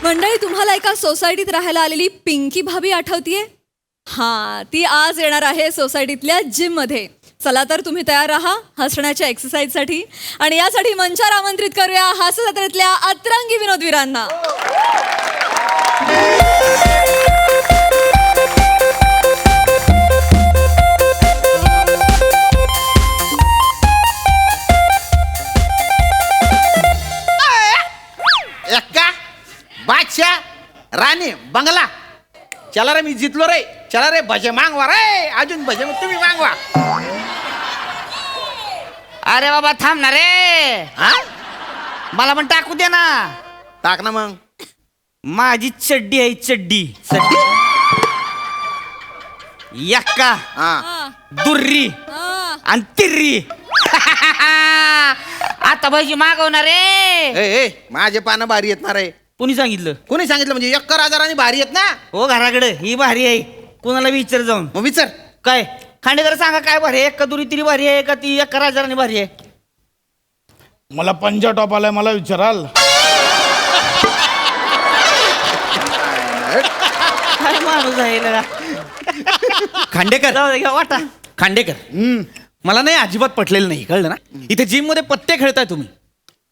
मंडळी, तुम्हाला एका सोसायटीत राहायला आलेली पिंकी भाभी आठवतीये? हा, ती आज येणार आहे सोसायटीतल्या जिम मध्ये. चला तर तुम्ही तयार राहा हसण्याच्या एक्सरसाइज साठी. आणि यासाठी मंचावर आमंत्रित करूया हास्य जत्रेतल्या अतरंगी विनोदवीरांना. बादशाह राणी बंगला. चला रे, मी जितलो रे. चला रे, भजे मागवा रे. अजून भजे तुम्ही मागवा. अरे बाबा थांब ना रे. हा, मला पण टाकू दे ना. टाक ना मग. माझी चड्डी आहे चड्डी. चड्डी. यक्का हा, दुर्री आणि तिर्री. आता भाजी मागवणार रे. ए माझे पानं भारी येत ना रे. कोणी सांगितलं? कोणी सांगितलं? म्हणजे 11,000 आणि भारी येत ना. हो घराकडे ही भारी आहे. कोणाला विचार जाऊन. मग विचार. काय खांडेकर सांगा काय भारी आहे? एका दुरी तिरी भारी आहे का ती 11,000 भारी आहे? मला पंजा टॉप आलाय, मला विचाराल. काय माणूस आहे लगा. खांडेकर जाऊ दे, घ्या वाटा. खांडेकर मला नाही अजिबात पटलेलं नाही, कळलं ना. इथे जिम मध्ये पत्ते खेळताय तुम्ही.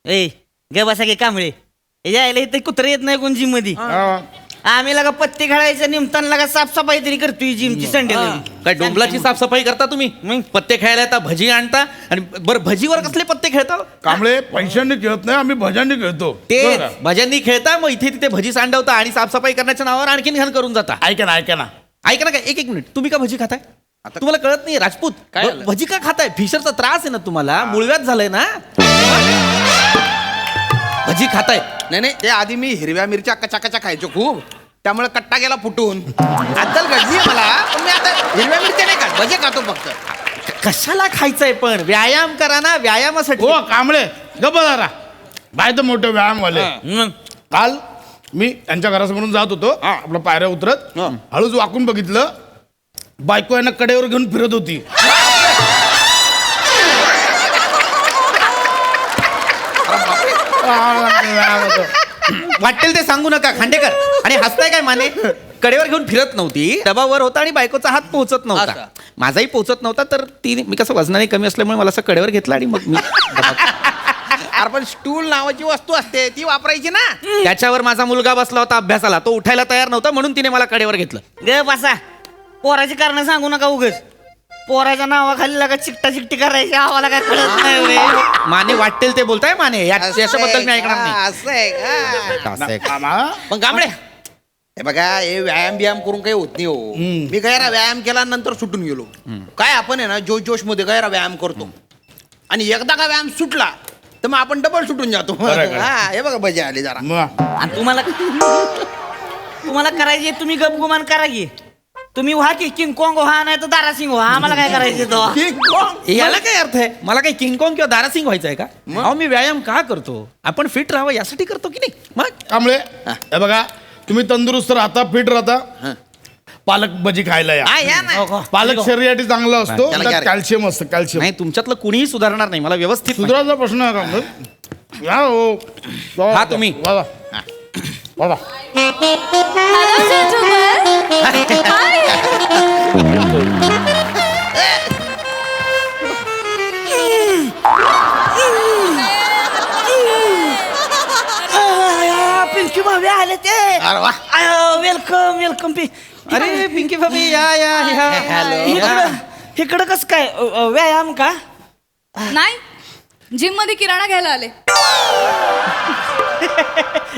ए गे बसा गे कांबळे. यायला इथे कुत्रे येत नाही कोण जिम मध्ये. आम्ही लगा पत्ते खेळायचं निमताना लगा साफसफाई तरी करतोय जिमची संडे. काय डोंबलाची साफसफाई करता तुम्ही? मग पत्ते खेळायला येता, भजी आणता. आणि बरं, भजीवर कसले पत्ते खेळता? कांबळे पैशांनी खेळत नाही, आम्ही भजांनी खेळतो. ते बरं का? भज्यांनी खेळता, मग इथे तिथे भजी सांडवता आणि साफसफाई करण्याच्या नावावर आणखीन घाण करून जाता. ऐका ना ऐका ना. ऐका ना, काय एक मिनिट, तुम्ही का भजी खाताय? तुम्हाला कळत नाही राजपूत? काय झालं? भजी का खाताय? फिशरचा त्रास आहे ना तुम्हाला, मुळव्यात झालंय ना. भजी खाताय? नाही, ते आधी मी हिरव्या मिरच्या कचा खायचो खूप, त्यामुळे कट्टा गेला फुटून. अद्दल घडली मला. पण मी आता हिरव्या मिरच्या नाही खात, भजे खातो फक्त. कशाला खायचंय पण? व्यायाम करा ना, व्यायामासाठी. हो कांबळे गप्प जरा. बाय तर मोठे व्यायामवाले. काल मी त्यांच्या घरासमोरून जात होतो, आपलं पायऱ्या उतरत हळूच वाकून बघितलं, बायको यांना कडेवर घेऊन फिरत होती. वाटेल ते सांगू नका खांडेकर. आणि हसताय काय माने? कडेवर घेऊन फिरत नव्हती, डबावर होता आणि बायकोचा हात पोहोचत नव्हता. असं. माझाही पोहोचत नव्हता, तर ती मी कसं वजनाने कमी असल्यामुळे मला असं कडेवर घेतलं आणि मग मी अरे पण स्टूल नावाची वस्तू असते, ती वापरायची ना. त्याच्यावर माझा मुलगा बसला होता अभ्यासाला, तो उठायला तयार नव्हता म्हणून तिने मला कडेवर घेतलं. गे बसा. पोराची कारण सांगू नका उगच. पोराच्या नावाखाली लगा चिकटा चिकटी करायची आम्हाला काय कळत नाही रे. माने वाटेल ते बोलताय माने, याच्याबद्दल मी ऐकणार नाही. असं आहे का? असं आहे का? कामा पण गांबडे, हे बघा, हे व्यायाम बियाम करून काही होत नाही हो. मी गैरा व्यायाम केला नंतर सुटून गेलो. काय आपण आहे ना जोश मध्ये गैरा व्यायाम करतो, आणि एकदा का व्यायाम सुटला तर मग आपण डबल सुटून जातो. खरं. हा, हे बघा भजी आली जरा. मग आणि तुम्हाला करायचे तुम्ही गपगुमान करा की. तुम्ही व्हा की किंग कॉंग व्हा, नाही तर दारासिंग व्हा. आम्हाला काय करायचं तो? याला काय अर्थ आहे? मला काही किंगकॉंग किंवा दारासिंग व्हायचं आहे का? अहो, मी व्यायाम का करतो? आपण फिट राहावं यासाठी करतो की नाही? मग कांबळे हे बघा, तुम्ही तंदुरुस्त राहता, फिट राहता, पालक भजी खायला या. हा, या ना. पालक शरीरासाठी चांगला असतो, त्याला त्यात काय? कॅल्शियम असतं. कॅल्शियम नाही, तुमच्यातलं कुणीही सुधारणार नाही. मला व्यवस्थित माहिती. सुधारायचा प्रश्न आहे कांबळे. या हो. हा, तुम्ही. वा. वा. Hello, gentlemen. Hi. पिंकी भाभी आले ते. अरे वा. Welcome welcome. अरे पिंकी भाभी, या. इकडं कस काय व्यायाम का? नाही, जिम मध्ये किराणा घ्यायला आले.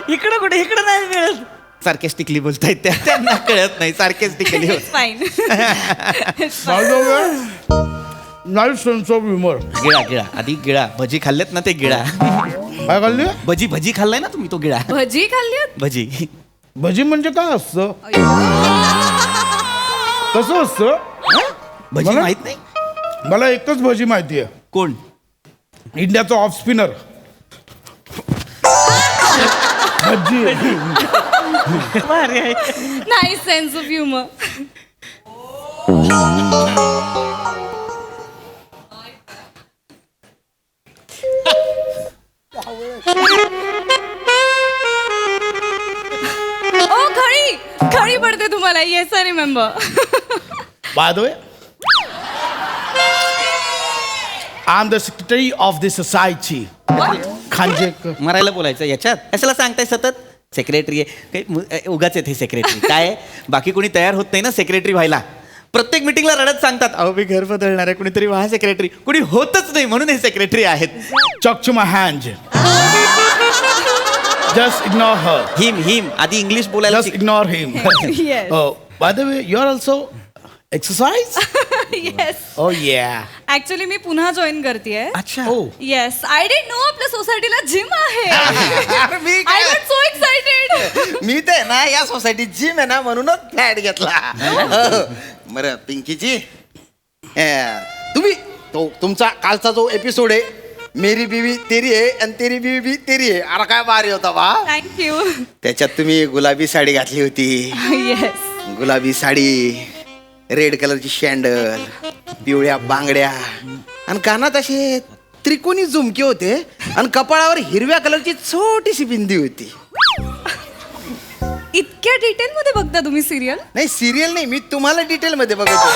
इकडं कुठे? इकडं नाही मिळत. सार्केस्टिकली बोलतायत त्या, त्यांना कळत नाही. Sarcastically fine. Nice sense of humour. गिळा आधी गिळा. भजी खाल्लेत ना, ते गिळा. काय खाल्ली? भजी खाल्लाय ना तुम्ही, तो गिळा. भजी खाल्ली? भजी भजी म्हणजे काय असतं? कसं असतं? भजी मला- माहित नाही? मला एकच भजी माहिती आहे. कोण? इंडियाचा ऑफ स्पिनर भजी. भारी आहे. नाही, सेन्स ऑफ ह्युमर. आठवणी पडते तुम्हाला. Yes I remember. By the way, I am the secretary of the society. Khanjekar. मरायला बोलायचं याच्यात कशाला सांगताय सतत सेक्रेटरी आहे उगाच आहेत हे सेक्रेटरी. काय आहे, बाकी कोणी तयार होत नाही ना सेक्रेटरी व्हायला. प्रत्येक मिटिंगला रडत सांगतात अहो मी घर बदलणार आहे, कुणीतरी व्हा सेक्रेटरी. कुणी होतच नाही म्हणून हे सेक्रेटरी आहेत. Talk to my hand. Just ignore her. हिम आधी इंग्लिश बोलायला Just ignore him. Yes. Oh, by the way, you're also exercise? Yes. Oh yeah. Actually मी पुन्हा जॉईन करतेय. अच्छा Oh. Yes, I didn't know आपल्या सोसायटीला जिम आहे. अरे मी आय काय- वॉज सो एक्साइटेड. मी ते ना या सोसायटीत जिम आहे ना म्हणूनच फ्लॅट घेतला. हो. बरं पिंकीजी, तुम्ही तुमचा कालचा जो एपिसोड आहे मेरी बीवी तेरी आहे आणि तेरी बीवी भी तेरी आहे, अरे काय भारी होता बा. थँक्यू. त्याच्यात तुम्ही गुलाबी साडी घातली होती. येस. गुलाबी साडी, रेड कलरची शँडल, पिवळ्या बांगड्या आणि कानात असे त्रिकोणी झुमके होते आणि कपाळावर हिरव्या कलरची छोटीशी बिंदी होती. इतक्या डिटेल मध्ये बघता तुम्ही सिरियल? नाही सिरियल नाही, मी तुम्हाला डिटेल मध्ये बघतो.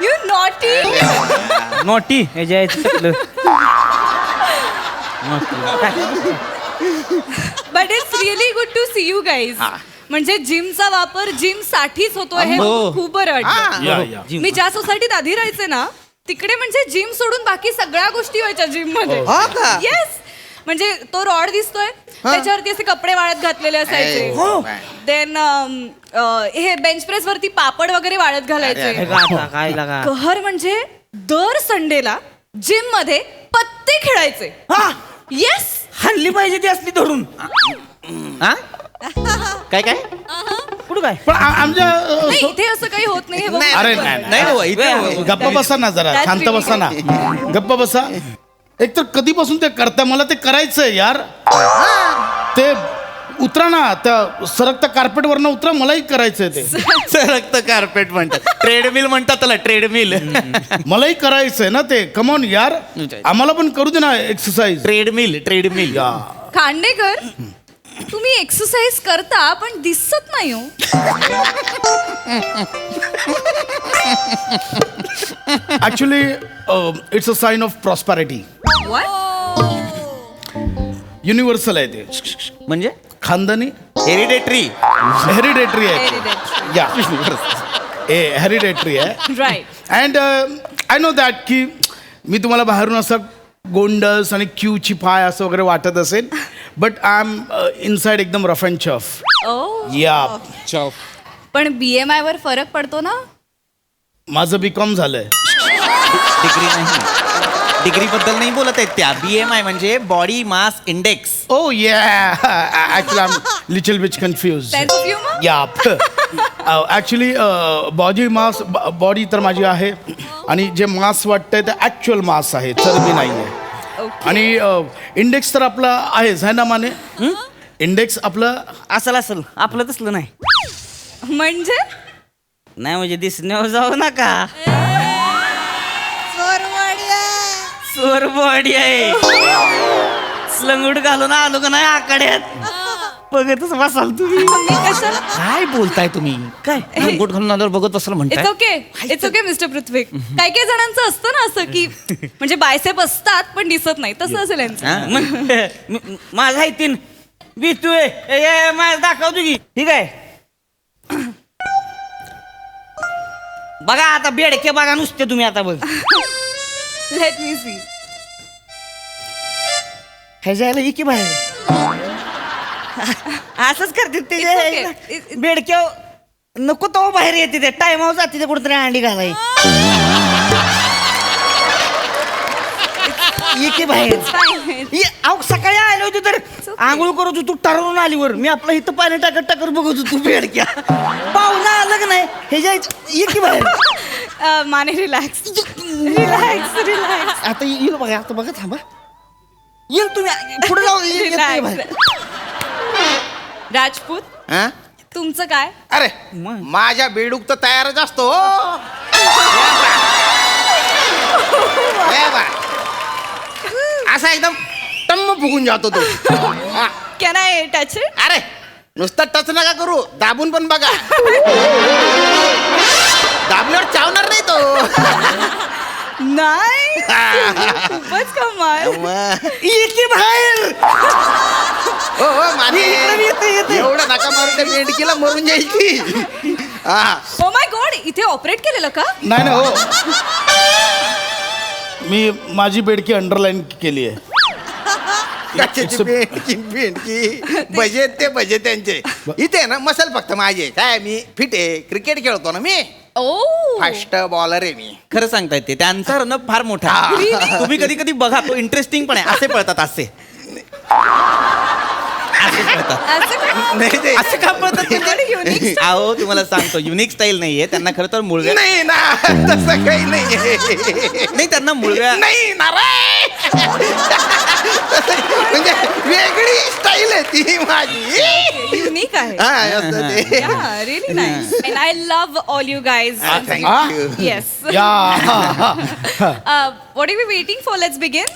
You naughty. नोटी हे जे आहे ते. But it's really good to see you guys. म्हणजे जिमचा वापर जिम साठीच होतोय हे हो. खूप बरं वाटतं. Yeah, yeah. मी ज्या सोसायटीत आधी राहायचे ना तिकडे म्हणजे जिम सोडून बाकी सगळ्या गोष्टी व्हायच्या जिम मध्ये. हा का? येस. म्हणजे तो रॉड दिसतोय त्याच्यावरती असे कपडे वाळत घातलेले असायचे. हो. देन हे बेंच प्रेस वरती पापड वगैरे वाळत घालायचे. काय लागा कहर म्हणजे दर संडेला जिम मध्ये पत्ते खेळायचे. येस. हल्ली पाहिजे ती असली धरून. हा काय काय कुठं काय पण आमच्या नाही इथे असं काही होत नाही हे बघ. अरे नाही नाही हो, इथे गप्प बसा ना जरा, That's शांत really बसा ना, गप्प बसा. एक तर कधीपासून ते करता, मला ते करायचंय यार. ते उतरा ना त्या सरकता कार्पेट वरनं उतरा, मलाही करायचंय ते. सरकत कार्पेट म्हणतात, ट्रेडमिल म्हणतात त्याला, ट्रेडमिल. मलाही करायचंय ना ते. कमॉन यार, आम्हाला पण करू दे ना एक्सरसाइज. ट्रेडमिल खांडेकर तुम्ही एक्सरसाइज करता पण दिसत नाही हो. Actually it's a sign of prosperity. Universal आहे ते. म्हणजे खानदानी हेरिडेटरी. हेरिडेटरी आहे. या हेरिडेटरी आहे. Right. And I know that की मी तुम्हाला बाहेरून असं गोंडस आणि क्यूची पाय असं वगैरे वाटत असेल, बट आय एम इनसाइड एकदम रफ अँड चफ. या पण BMI वर फरक पडतो ना. माझं BCom झालंय. डिग्री नाही, डिग्री बद्दल नाही बोलत आहेत त्या. BMI म्हणजे body mass index. Oh yeah, actually I'm little bit confused. Sense of humor? Yeah. Actually body तर माझी आहे आणि जे मास वाटतंय ते ॲक्च्युअल मास आहे, चरबी नाही आहे. आणि इंडेक्स तर आपला आहेच आहे ना माने. इंडेक्स आपलं असल आपलं तसलं नाही. म्हणजे नाही म्हणजे दिसण्यावर जाऊ नका. चोर बॉडी आहे. लंगूट घालून आलो का नाही आकड्यात बघतच बसाल तुम्ही. मी कशाला. काय बोलताय तुम्ही? काय लंगोट घालून आल्यावर बघत बसलं म्हणताय? इट्स ओके मिस्टर पृथ्वी. काही काही जणांचं असतं ना असं की म्हणजे बायसेप असतात पण दिसत नाही, तसं असेल यांचं. हा? मग माझा आहे तीन बितू माझ दाखवतो की. ठीक आहे बघा आता बेडके बघा नुसते तुम्ही आता बघ. Let me see. हे जायला इकी बाहेर असंच करते ते It's okay. बेडक्या नको तो बाहेर येते ते टायमावर जाते ते कुठेतरी अंडी घालाय. इके बाहेर अहो सकाळी आलो होतो तर आंघोळ करत होतो ठरवून आलीवर मी आपलं इथं पाणी टाकत बघत होतो बेडक्या. पाहुणा आलं का नाही हे जायचं इके बाहेर. Mane relax relax relax. आता येईल बघा आता बघा थांबा येईल तुम्ही पुढे जाऊ रिलॅक्स. राजपूत हा? तुमचं काय. अरे माझ्या बेडूक तर तयारच असतो हो. हे बा. असा एकदम टम्म फुगून जातो तो. हा. Can I touch it. अरे नुसतं टच नका करू, दाबून पण बघा. दाबल्यावर चावणार नाही तो. नाही खूपच कमाल. येते बाहेर. हो हो माने, येते. एवढं नका मारून त्या मेंढकीला मरून जाईल ती. हा ओ माय गॉड, इथे ऑपरेट केलेलं का? नाही ना हो, मी माझी बेडकी अंडरलाईन केली आहे. कशाची बेंडकी बजेट ते बजेट त्यांचे. इथे ना मसल फक्त माझे. काय मी फिट आहे, क्रिकेट खेळतो ना मी, ओ फास्ट बॉलर आहे मी. खरं सांगता येते त्यांचा रनअप फार मोठा आहे. तुम्ही कधी कधी बघा, तो इंटरेस्टिंग पण आहे. असे पळतात, असे पळतात. असं का? नाही ते- असे का पळतात म्हणजे? अहो तुम्हाला सांगतो, युनिक स्टाईल नाहीये त्यांना. खरं तर मुळव्या नाही ना, तसं काही नाही. नाही, त्यांना मुळव्या नाही ना रे. म्हणजे वेगळी स्टाईल आहे ती माझी. युनिक आहे. हा, असं ते. Yeah, really nice. And I love all you guys. Thank you. Yes. या What are we waiting for? Let's begin.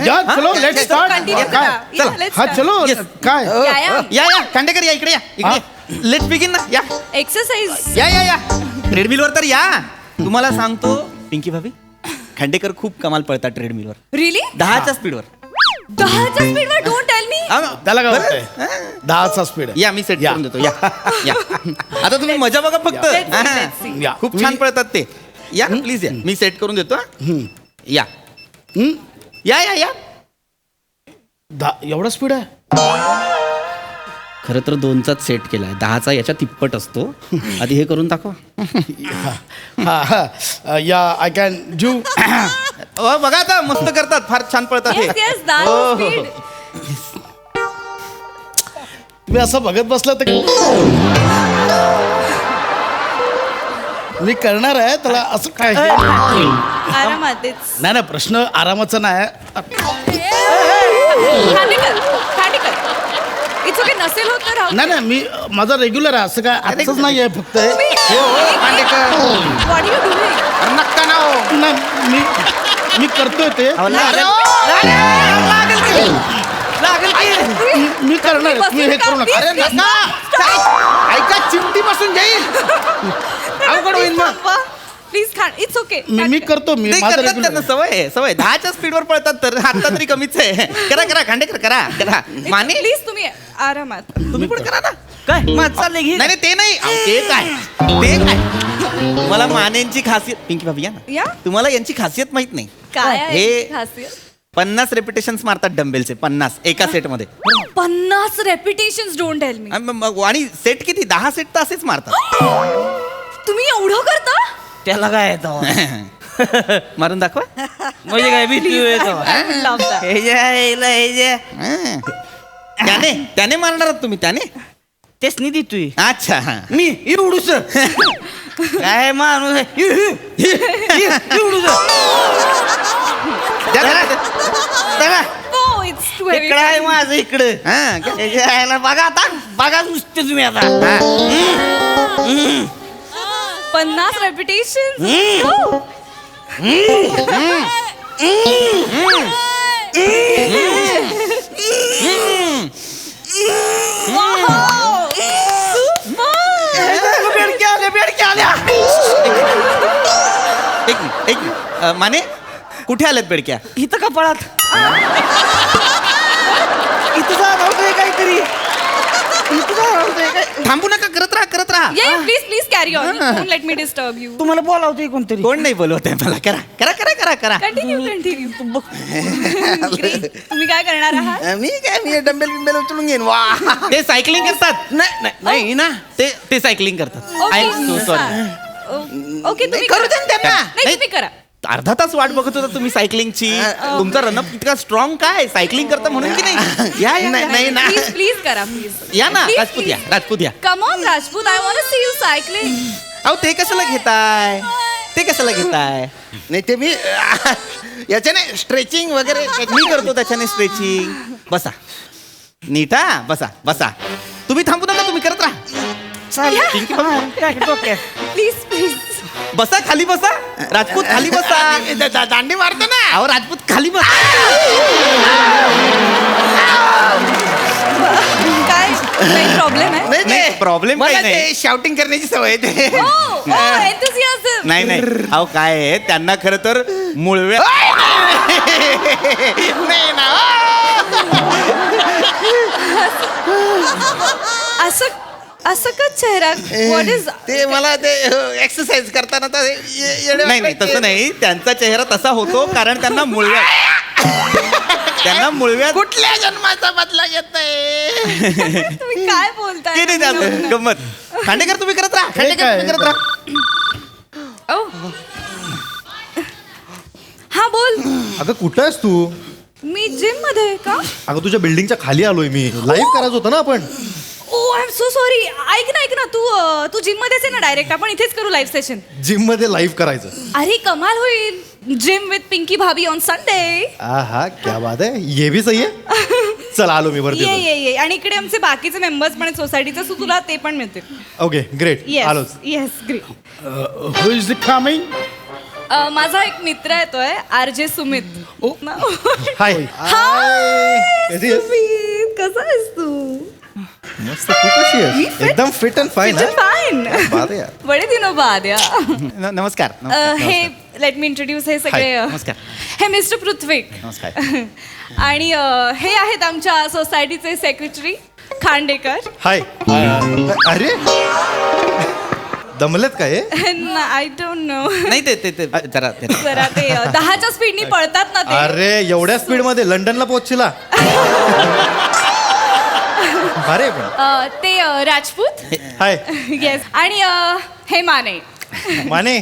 या चलो लेट्स स्टार्ट. Continue काय करा. Yeah, let's हा start. चलो काय Yeah. या खांडेकर या इकडे या इकडे. लेट्स बिगिन ना. या Exercise. या ट्रेडमिलवर तर या. तुम्हाला सांगतो पिंकी भाभी, खांडेकर खूप कमाल पळतात ट्रेडमिलवर. Really? 10च्या स्पीडवर. 10च्या स्पीडवर. Don't tell me. त्याला काय वाटतंय? 10चा स्पीड आहे. या मी सेट या. करून देतो. या या आता तुम्ही मजा बघा फक्त. Let's see, हा. let's see. या. खूप छान पळतात ते. या प्लीज या, मी सेट करून देतो. हा. या या या या एवढा स्पीड आहे? खरं तर 2चाच सेट केलाय, 10चा याच्या तिप्पट असतो. आधी हे करून दाखवा. या आय कॅन डू. बघा आता मस्त करतात, फार छान पळतात हे. Yes, yes, that's हो, हो, speed. हो. तुम्ही असं बघत बसलं तर मी करणार आहे त्याला असं काय आरामात. It's नाही प्रश्न आरामाचा नाही. खांडेकर. It's okay. नसेल होत तर राहू. नाही मी माझा रेग्युलर आहे, असं काय आजच नाही आहे फक्त. Khandekar, What are you doing? नक्का ना हो. नाही मी करतोय ते. मी करणार आहे, तुम्ही हे करू नका. अरे नका, ऐका चिमटी बसून जाईल. अवघड होईल मग. Please it's okay. मी करतो. मी नाही, माझं करतात रेग्युलर त्यांना सवय आहे, सवय. 10च्या स्पीडवर पळतात तर आता तरी कमीच आहे. करा खांडेकर करा. माने प्लीज तुम्ही आरामात. तुम्ही पण करा ना. काय माझ चाललंय घे. नाही ते नाही. अहो, ते काय तुम्हाला मानेंची खासियत, पिंकी भाभी या ना. या तुम्हाला यांची खासियत माहित नाही. काय आहे हे- खासियत? 50 रेपिटेशन्स मारतात डंबेलचे. 50 एका सेटमध्ये. 50 रेपिटेशन्स. Don't tell me. आणि सेट किती? 10 सेट तर असेच मारतात. तुम्ही एवढं करता? त्याला काय येतं मारून दाखवा. म्हणजे काय भीती येतो. Love that. त्याने मारणार आहात तुम्ही? त्याने तेच नाही देतोय अच्छा. मी एवढूच काय माणूस आहे. एवढूच Oh, it's too heavy. इकडं आहे माझं इकडं. हा, त्याच्या आईला बघा आता, बघा नुसते तुम्ही आता. 50 रेपिटेशन. बेडक्या आल्या. एक मिनिट. माने कुठे आलेत बेडक्या? इथं कपाळात. इथं जाणवतोय काहीतरी. इथं जाणवतोय काय. थांबू नका, करत राहा. Please carry on. Don't let me disturb you. तुम्हाला बोलावतोय कोणतरी. कोण नाही बोलवत आहे मला. करा. कंटिन्यू. तुम्ही काय करणार आहात? मी डंबेल बिंबेल उचलून घेईन. वा ते सायकलिंग करतात. नाही ना, ते सायकलिंग करतात. I am so sorry. Okay तुम्ही करू दे ना त्यांना. नाही तुम्ही करा. अर्धा तास वाट बघत होता तुम्ही सायकलिंगची. तुमचा रनअप इतका स्ट्रॉंग काय? सायकलिंग करता म्हणून की नाही? या नाही ना. प्लीज करा प्लीज. या ना. राजपूत या. Come on Rajput. I want to see you cycling. अहो ते कशाला घेताय? नाही ते मी याच्याने स्ट्रेचिंग वगैरे मी करतो त्याच्याने स्ट्रेचिंग. बसा नीटा. बसा तुम्ही थांबू नका, तुम्ही करत राहा. प्लीज. बसा खाली बसा. राजपूत खाली बसा. दांडी मारतो ना. अहो राजपूत खाली बसा. काय काही प्रॉब्लेम आहे नाही, problem काही मला नाही. ते शाउटिंग करण्याची सवय आहे ते. enthusiasm. नाही नाही अहो काय आहे त्यांना खरं तर मुळव्या नाही ना असं का चेहरा व्हॉट इज ते मला ते एक्सरसाइज करताना तर नाही नाही तसं नाही त्यांचा चेहरा तसा होतो कारण त्यांना मुळव्या कुठल्या जन्माचा बदला घेत तुम्ही काय बोलताय ते नाही त्यात गंमत खांडेकर तुम्ही करत राहा खांडेकर तुम्ही करत राहा हा बोल अगं कुठं आहेस तू मी जिम मध्ये आहे का अगं तुझ्या बिल्डिंगच्या खाली आलोय मी लाईव्ह करायचं होतं ना आपण ओ आय एम सो सॉरी ऐक ना तू जिम मध्येच आहे ना डायरेक्ट आपण इथेच करू लाईव्ह सेशन जिम मध्ये लाईव्ह करायचं अरे कमाल होईल जिम विथ पिंकी भाभी ऑन संडे हा क्या बात आहे ये भी सही आहे चल आलो मी वरती ये आणि इकडे आमचे बाकीचे मेंबर्स पण सोसायटीचे सो तुला ते पण मिळतील ओके ग्रेट आलोच yes great who is the coming माझा एक मित्र येतोय RJ सुमित हाय सुमित कसा आहेस तू मस्त तू कशी आहेस एकदम फिट अँड फाईन फाईन बात आहे यार. बडे दिनो बाद या नमस्कार हे लेट मी इंट्रोड्यूस हे सगळे Hi, नमस्कार. हे मिस्टर पृथ्वीक नमस्कार. आणि हे आहेत आमच्या सोसायटीचे सेक्रेटरी खांडेकर हाय अरे दमलेत काय आय डोंट नो नाही ते जरा जरा ते 10च्या स्पीडनी पळतात ना ते अरे एवढ्या स्पीड मध्ये लंडनला पोहोचला अरे पण ते राजपूत हाय येस आणि हे माने माने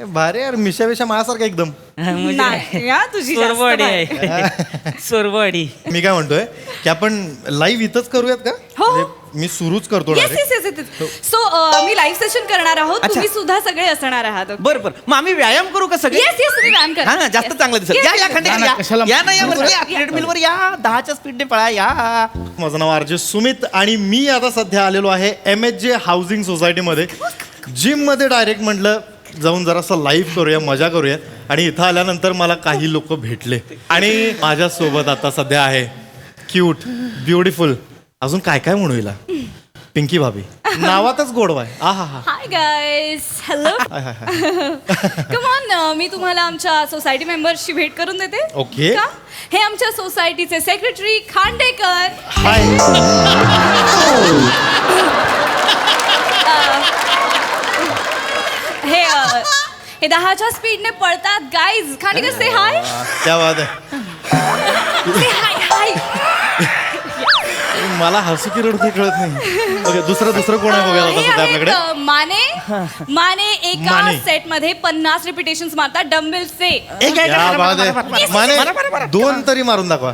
भारे यार मिशा विशा माझ्यासारखा एकदम नाही हा, तुझी जास्त सोरवाडी बाई. आहे सोरवाडी मी काय म्हणतोय की आपण लाईव्ह इथंच करूयात का हो. म्हणजे मी सुरूच करतो yes direct. Yes yes so मी लाईव्ह सेशन करणार आहोत अच्छा. तुम्ही सुद्धा सगळे असणार आहात बरं मग आम्ही व्यायाम करू का सगळे येस येस तुम्ही व्यायाम करा हा ना जास्त चांगलं दिसत Yes, या yes, या yes. खांडेकर ना, कशाला- या ना या वरती या ट्रेडमिलवर या 10च्या स्पीडने पळा या माझं नाव RJ सुमित आणि मी आता सध्या आलेलो आहे MHJ हाऊसिंग सोसायटीमध्ये जिममध्ये डायरेक्ट म्हटलं जाऊन जरासं लाईव्ह करूया मजा करूया आणि इथं आल्यानंतर मला काही लोक भेटले आणि माझ्यासोबत आता सध्या आहे क्यूट ब्युटिफुल अजून काय काय म्हणू हिला पिंकी भाभी नावातच गोडवा आहे आहा हा hi guys hello come on me तुम्हाला आमच्या सोसायटी मेंबर्सची भेट करून देते Okay. का? हे आमच्या सोसायटीचे सेक्रेटरी खांडेकर हाय हे 10च्या स्पीडने पळतात गाईज खांडेकर से हाय क्या बात आहे से हाय हाय मला हसू की रडू काही कळत नाही ओके दुसरं कोण आहे बघायला आता हे सध्या आपल्याकडे आहेत, माने एका माने. सेट मध्ये 50 रिपिटेशन्स मारतात डम्बेल्सचे क्या बात आहे माने 2 तरी मारून दाखवा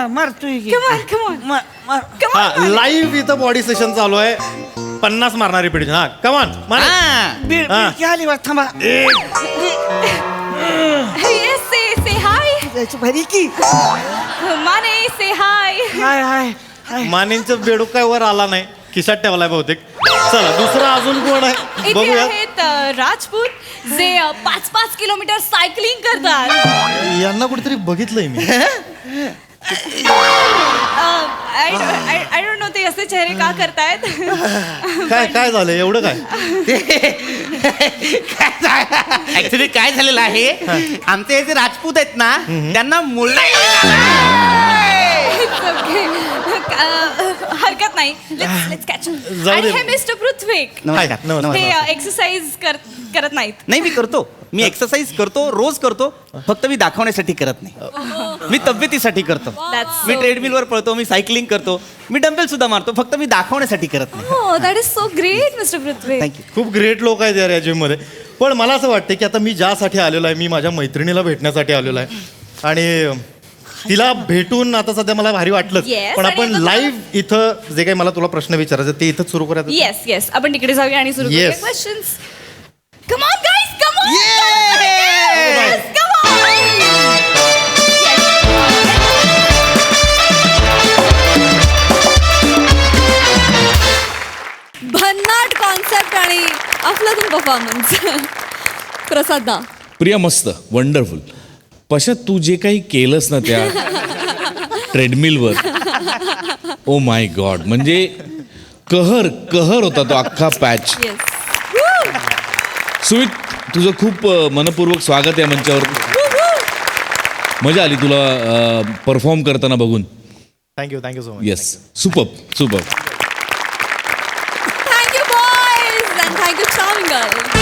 मारतोय की. Come on, come on. Come on, हा माने. लाईव्ह इथं बॉडी सेशन चालू आहे 50 मारणारी पिढी हा कमान माने बीड हा. बीड आली वाट थांबा Yes, say hi. जायचं भारी की माने say hi. हाय हाय हाय मानेंचं बेडूक काय वर आला नाही खिशात ठेवलाय बहुतेक चला दुसरा अजून कोण आहे इथे बघूया आहेत राजपूत जे 5-5 किलोमीटर सायकलिंग करतात यांना कुठेतरी बघितलंय मी आय डोंट नो ते असे चेहरे का करतायत काय झालं एवढं काय ऍक्च्युली काय झालेलं आहे आमचे जे राजपूत आहेत ना त्यांना मुलं It's okay. हरकत नाही लेट्स कॅच जाऊ आणि दे. हे मिस्टर पृथ्वीक नमस्कार हाय, नमस्कार. हे एक्सरसाइज करत नाहीत नाही मी करतो मी एक्सरसाइज करतो रोज करतो फक्त मी दाखवण्यासाठी करत नाही मी तब्येतीसाठी करतो That's मी so ट्रेडमिलवर पळतो मी सायकलिंग करतो मी डंबेल सुद्धा मारतो फक्त मी दाखवण्यासाठी करत नाही हो that is so great mister Prithvi thank you खूप ग्रेट लोक आहेत यार या जिम मध्ये पण मला असं वाटतं की आता मी ज्यासाठी आलेलो आहे मी माझ्या मैत्रिणीला भेटण्यासाठी आलेलो आहे आणि तिला भेटून आता सध्या मला भारी वाटलंच Yes, पण आणि आपण आता लाईव्ह इथं जे काही मला तुला प्रश्न विचारायचे ते इथंच सुरू करायचं येस येस आपण तिकडे जाऊया आणि सुरू करूया Yes. Questions come on guys come on Yay! कम भन्नाट कॉन्सेप्ट आणि अफलातून परफॉर्मन्स प्रसाद दा प्रिया मस्त वंडरफुल पशा तू जे काही केलंस ना त्या ट्रेडमिलवर ओ माय गॉड म्हणजे कहर होता तो अख्खा पॅच. येस सुमित तुझं खूप मनपूर्वक स्वागत आहे मंचावर. मजा आली तुला परफॉर्म करताना बघून. Thank you so much. Yes super. Thank you boys and thank you charming girl.